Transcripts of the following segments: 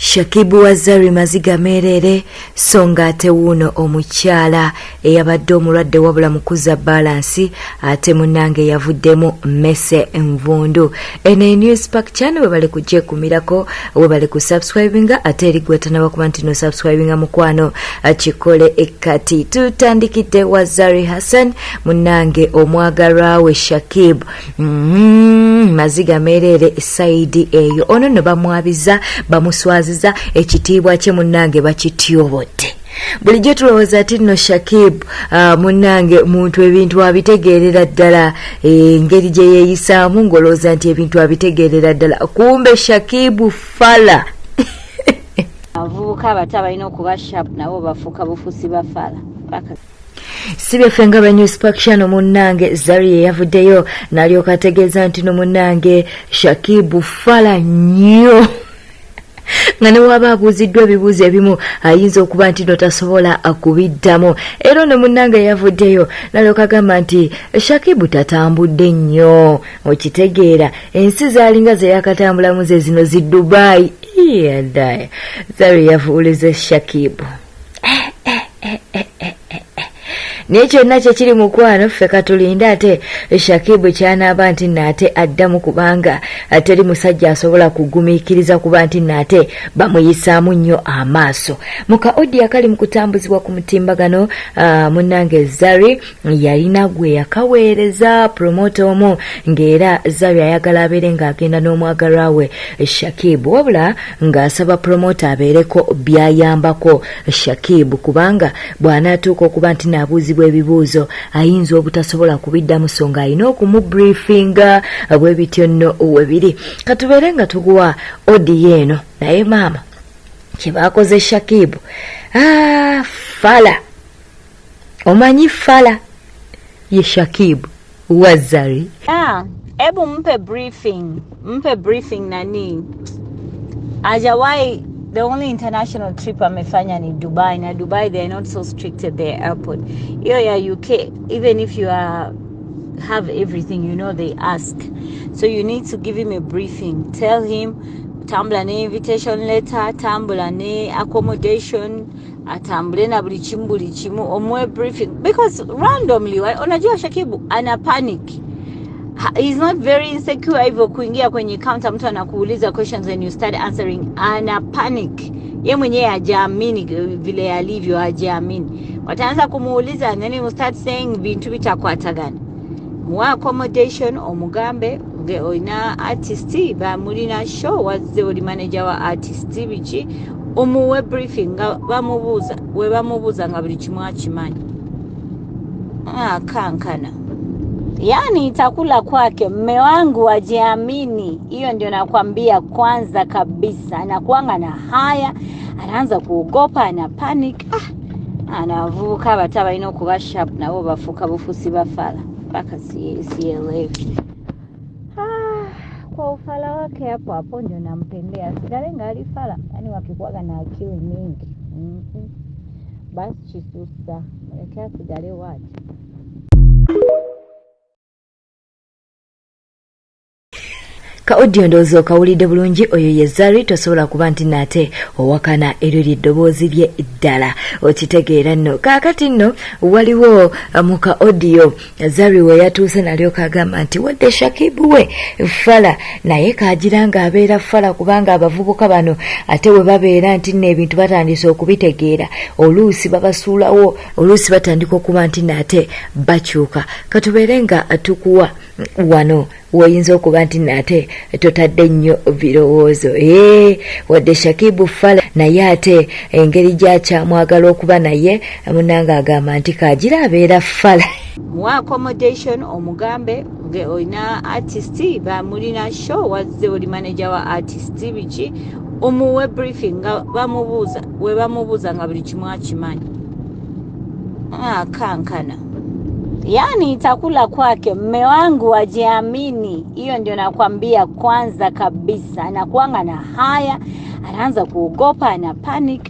Shakib Luluno Zari maziga merere songa ate wuno omukyala eyabadde omulwadde wabula mukuza balansi ate munange yavuddemu mmese envundu. Ene News Pack channel webale kujekumirako webale kusubscribinga ate erigwetana bakuba nti no subscribinga mukwano akikole ekkati. Tutandikidde wa Zari Hassan munange omwagalwawe Shakib maziga merere saidi eyo ono no bamwabiza bamuswaziza ekitiibwa kye munange bakityobodde. Bulijjo tulowooza ati nno Shakib munange muntu ebintu abitegeerera ddala engeri gye yeeyisaamu ng'olowooza nti ebintu abitegeerera ddala kumbe Shakib fala. Abavubuka abato balina okuba sharp nabo bafuuka bufuusi bafala. Sibe fenga ba News Pack channel munange Zari yavuddeyo n'alyoka ategeeza nti no munange Shakib fala nnyo. Nga ne waba abuuziddwa ebibuuzo ebimu ayinza okuba nti notasobola akubiddamu. Era ne munnange yavuddeyo n'alyoka agamba nti Shakib tatambudde nnyo. Okitegeera ensi zaalinga ze yakatambulamu ze zino zi Dubai. Yaddaye Zari yavuuliza Shakib. N'ekyo nakyo kiri mukwano ffe katulinda ate Shakib kyanaaba nti nate addamu kubanga teri musajja asobola kugumiikiriza kuba nti nate bamuyisaamu nnyo amaaso. Mu ka-Audio akali mu kutambuzibwa ku mutimbagano munnange Zari yalina gwe yakaweereza promoter omu ng'era Zari ayagala abeere ng'agenda n'omwagalwa we Shakib wabula ng'asaba promoter abeereko byayambako Shakib kubanga bw'anaatuuka okuba nti naabuuzi ebibuuzo ayinza obutasobola kubiddamu songa alina okumubriefinga bwe bityo nno webiri. Katubeere nga tuguwa Audio eno naye maama kye baakoze Shakib. Fala omanyi fala ye Shakib Luluno Zari. Ebu mpe briefing nani ajawai. The only international trip amefanya ni Dubai. Na Dubai they are not so strict at their airport. Here ya UK, even if you have everything, you know they ask. So you need to give him a briefing. Tell him tambula ne invitation letter, tambula ne accommodation, atambule na buli kimu omwe briefing. Because randomly, unajua Shakib ana panic. He's not very insecure hivyo kuingia kwenye counter mtu anakuuliza questions and you start answering ana panic. Yeye mwenyewe hajaamini vile alivyo, hajaamini. Wataanza kumuuliza and then you start saying bintu bitakwata gani. Mu accommodation omugambe ge oina artist ba mulina show wazze oli manager wa artist bichi omuwe briefing bamubuza nga buli kimu akimanyi. Kankana. Yani itakula kwake mme wangu ajiamini. Hiyo ndio nakwambia kwanza kabisa. Anakuanga na haya, anaanza kuogopa, ana panic. Anavuka abato balina okuba sharp nabo bafuuka bufuusi bafala. Paka sielewi. Kwa ufala wake hapo ndio nampendea. Sigale ngali fala. Yani wakikuaga na akili mingi. Basi chisusa. Mwelekea sigale waje. Ka-Audio ndowooza okawulidde bulungi oyo ye Zari tosobola kuba nti nate owakana eryo ly'eddoboozi lye ddala okitegeera nno. Kaakati nno waliwo mu ka-Audio Zari we yatuuse n'alyoka agamba nti wadde Shakib we fala naye kaagira ng'abeera fala kubanga abavubuka bano ate we babeera nti nno ebintu batandise okubitegeera oluusi babasuulawo oluusi batandika okuba nti nate bakyuka. Katubeere nga tukuwa wano woyinza okuba nti nate totadde nnyo birowoozo. Wadde Shakib fala naye ate engeri gyakyamwagala okuba naye munanga agamba nti kaagira abeera fala. Mu accommodation omugambe ge oina artist ba mulina show wazze oli manager wa artist bichi omuwe briefing bamubuza nga buli kimu akimanyi. Kankana. Yani itakula kwake mme wangu ajiamini. Hiyo ndio nakwambia kwanza kabisa. Anakuanga na haya, anaanza kuogopa, ana panic.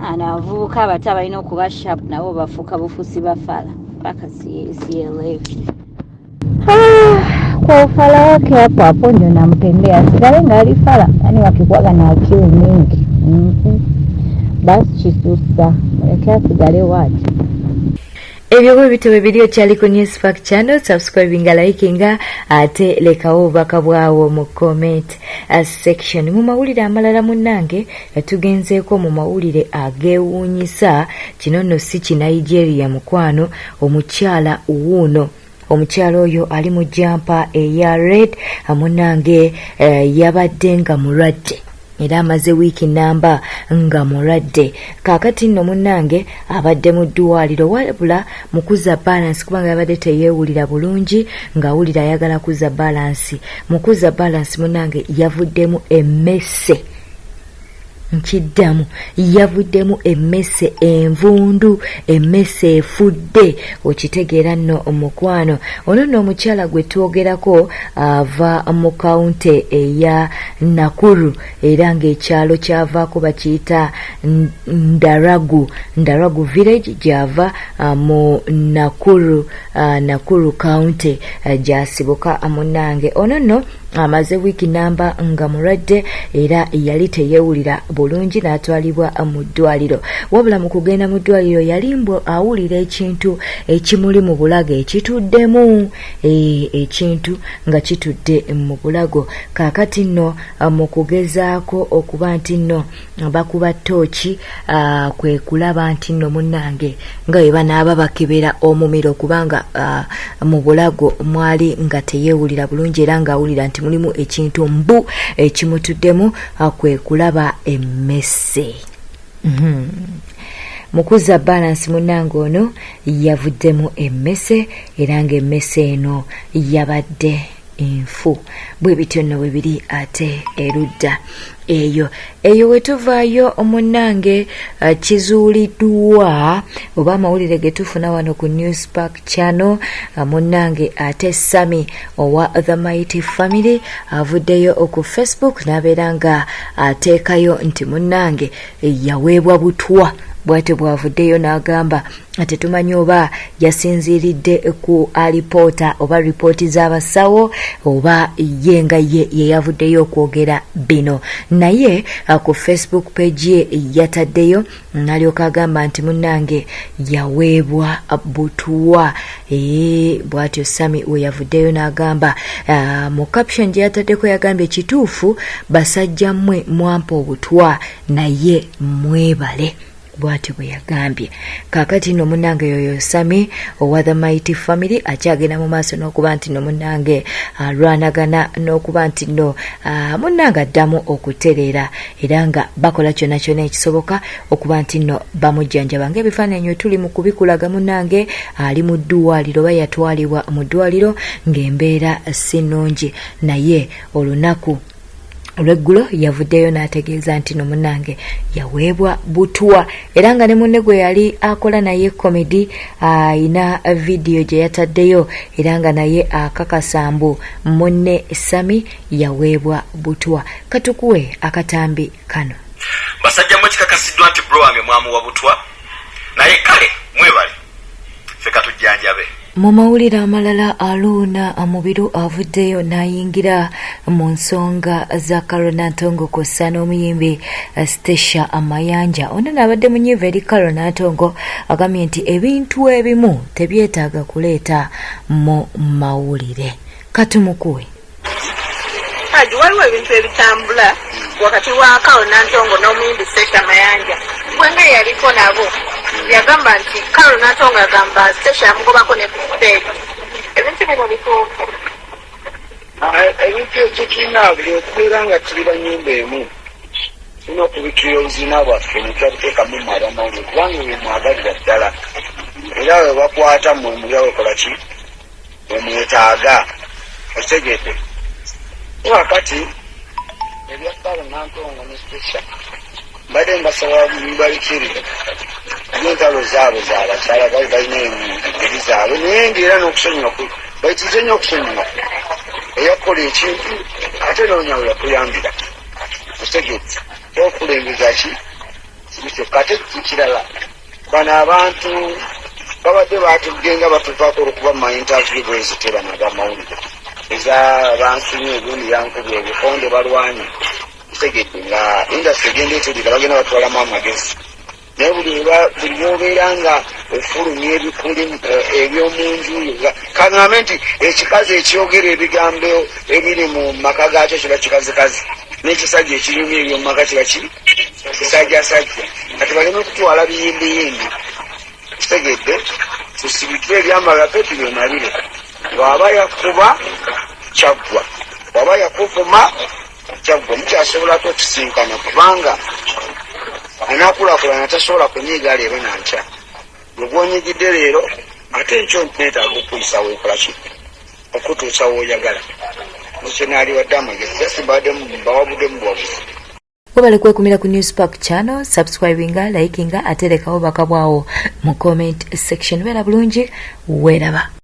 Anavuka abato balina okuba sharp nabo bafuuka bufuusi bafala. Paka sielewi. kwa ufala wake hapo ndio nampendea. Sigale ngali fala, yani wakikwaga na akili nyingi. Basi chisusa, mwelekea sigale wachi. Ebyo bitebe biri okyali ku News Pack channel. Subscribe nga like nga ate lekawo obubaka bwawo mu comment section. Mu mawulire amalala munnange tugenzeeko mu mawulire ageewuunyisa. Kino nno si ki Nigeria mukwano, omukyala wuuno. Omukyala oyo ali mu jampa eya red, munnange yabadde nga mulwadde. Era amaze wiiki namba nga mulwadde. Kaakati nno munnange abadde mu ddwaliro wabula mu kuzza balance kubanga yabadde teyeewulira bulungi ng'awulira ayagala kuzza balance. Mu kuzza balance munnange yavuddemu emmese. Nkiddamu yavuddemu emmese envundu, emmese efudde. Okitegeera nno omukwano ono nno omukyala gwe twogerako ava mu kaunti eya Nakuru era ng'ekyalo kyavaako bakiyita Ndaragu village gyava mu Nakuru county gyasibuka munnange. Ono nno amaze wiiki namba nga mulwadde era yali teyeewulira bulungi n'atwalibwa mu ddwaliro. Wabula mu kugenda mu ddwaliro yali mbu awulira ekintu ekimuli mu bulago ekituddemu, ekintu nga kitudde mu bulago. Kaakati nno mu kugezaako okuba nti nno bakuba ttooki kwe kulaba nti nno munnange nga bwe banaaba bakebera omumiro kubanga mu bulago mwali nga teyeewulira bulungi era ng'awulira nti mulimu ekintu mbu ekimutuddemu kwe kulaba emmese. Mukuza balance munnange ono yavuddemu emmese era ng'emmese eno yabadde enfu. Bwe bityo nno bwe biri ate erudda eyo wetuvaayo munnange kizuuliddwa oba amawulire ge tufuna wano ku News Pack channel munnange ate Sammy owa The Mighty Family avuddeyo ku Facebook n'abeera nga ateekayo nti munnange yaweebwa butwa. Bwate bwavuddeyo n'agamba tetumanyi oba yasinziiridde ku alipoota oba ripooti z'abasawo oba ye nga ye yavuddeyo okwogera bino. Naye ku Facebook page ye yataddeyo n'alyoka agamba nti munnange yaweebwa butwa. Bwatyo Sammy we yavuddeyo n'agamba mu caption gye yataddeko yagambye kituufu basajja mmwe mwampa obutwa naye mwebale. Bwati bwe yagambye. Kaakati nno munnange yoyo Sammy owa The Mighty Family akyagenda mu maaso n'okuba nti nno munnange alwanagana n'okuba nti nno munnange addamu okutereera era nga bakola kyonna kyonna ekisoboka okuba nti nno bamujjanjaba. Ng'ebifaananyi tuli mu kubikulaga munnange ali mu ddwaliro oba yatwalibwa mu ddwaliro ng'embeera si nnungi naye olunaku olweggulo yavuddeyo n'ategeeza nti no munnange yaweebwa butwa era nga ne munne gwe yali akola naye komedi ayina vidiyo gye yataddeyo era nga naye akakasambu munne Sammy yaweebwa butwa. Katukuwe akatambi kano. Basajja mwe kikakasiddwa nti bro wange mwamuwa butwa naye kale mwebale feka tujjanjabe. Mu mawulire amalala Aluna Amubiro avuddeyo n'ayingira mu nsonga za Karona Ntongo kw'ossa n'omuyimbi Stesha Amayanja. Ono n'abadde munyiivu eri Karona Ntongo agambye nti ebintu ebimu tebyetaaga kuleeta mu mawulire. Katumukuwe. Waliwo ebintu ebitambula wakati wa Karona Ntongo n'omuyimbi Stesha Amayanja. Bwenga yaliko nabo yagamba nti Karona Ntongo agamba Stesha yamugobako ne kuteeka ebintu bino bituufu. Ebintu ekyo tulina buli okubeera nga tuli bannyumba emu tulina okubikira obuzina bwaffe ne twabiteekamu mwali amawulire kubanga bwe mwagalira ddala era we bakwata mmwe muli awekola ki we mwetaaga okitegedde. Wakati ebya Karona Ntongo ne Stesha mbadde mbasaba mubalikirire n'entalo zaabwe z'abakyala bali balina engeri zaabwe naye ng'era n'okusonyiwa bayitize nnyo okusonyiwa eyakukola ekintu ate n'onyawo yakuyambira okitegedde okulengeza ki bityo kate kirala bano abantu babadde batuggenga batuvaako olwokuba mu interview bwezitera nagamawulire eza bansunye egundi yankubye ebikonde balwanye tegedde nga industry egenda etegeka bagenda batwalamu amagezi naye buli lwobeera nga ofulumya ebikuli ebyomunju kaŋŋambe nti ekikazi ekyogera ebigambo ebiri mu maka gaakyo kiba kikazikazi n'ekisajja ekirimu ebyomumaka kiba kisajjasajja kati baleme kutwala biyimbiyimbi kitegedde tusibikire ebyambalo byaffe tubyemalire bw'aba yakuba kyaggwa bw'aba yakuvuma kyaggwa mukyasobolako okusinkana kubanga anaakulaakulana tasobola kunyiiga leero nankya lwegwonyigidde leero ate nkyo neetaaga okuyisa weekola ki okutuusa w'oyagala mukyenaali wadde amagezi jasibaddemu bawabuddemu buwabuzi webale kwekumira ku Newspark channel, subscribinga, likinga ate lekawo bakabwawo mu comment section. Beera bulungi, weeraba.